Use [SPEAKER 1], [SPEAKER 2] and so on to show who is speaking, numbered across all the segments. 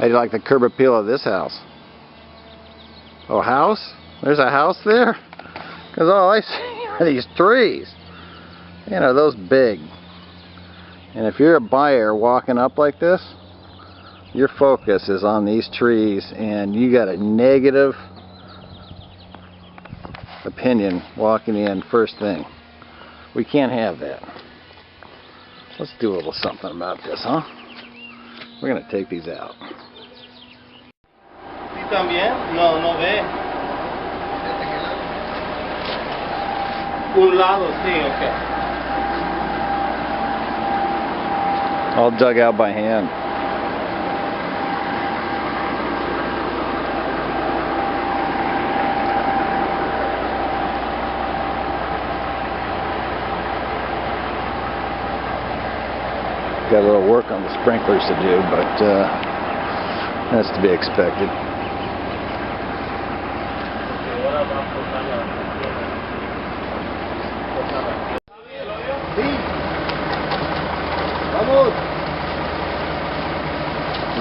[SPEAKER 1] How do you like the curb appeal of this house? Oh, house? There's a house there? Because all I see are these trees. Man, are those big. And if you're a buyer walking up like this, your focus is on these trees and you got a negative opinion walking in first thing. We can't have that. Let's do a little something about this, huh? We're going to take these out.
[SPEAKER 2] ¿Sí también? No, no ve. Un lado, sí, okay.
[SPEAKER 1] All dug out by hand. Got a little work on the sprinklers to do, but that's to be expected.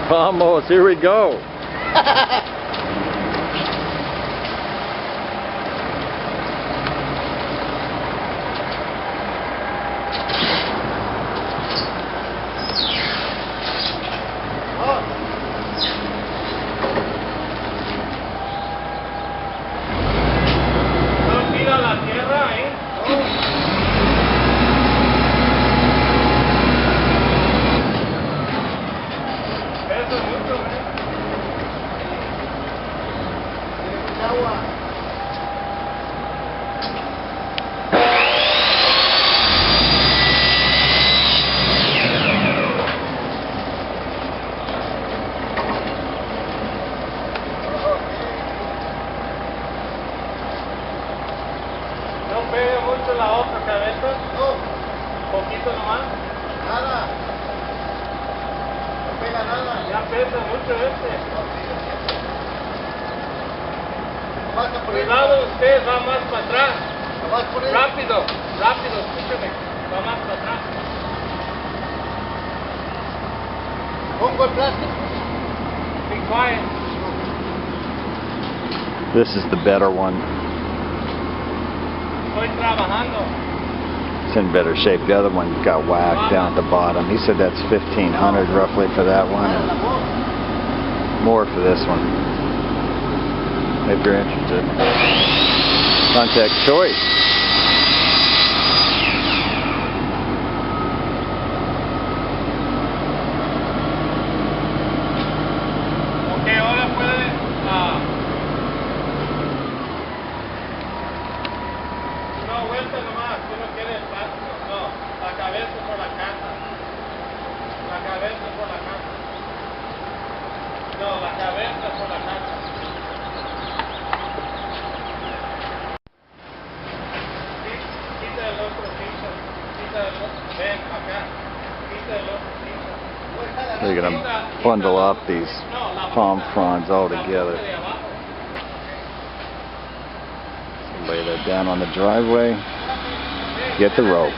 [SPEAKER 1] Vamos, here we go.
[SPEAKER 2] No pegue mucho la otra cabeza. No. Poquito nomás. Nada. No pega nada. Ya pesa mucho este. Cuidado, usted va más para atrás. Rápido, rápido, escúchame. Va más para atrás. Pongo el plástico. Be quiet.
[SPEAKER 1] This is the better one.
[SPEAKER 2] Estoy trabajando.
[SPEAKER 1] It's in better shape. The other one got whacked down at the bottom. He said that's $1,500 roughly for that one, and more for this one. If you're interested, contact Choice.
[SPEAKER 2] Okay, ahora puedes. No, vuelta nomás. Tú no quieres plástico. No, la cabeza por la casa. La cabeza por la casa. No, la cabeza por la casa.
[SPEAKER 1] They're going to bundle up these palm fronds all together. Lay that down on the driveway. Get the rope.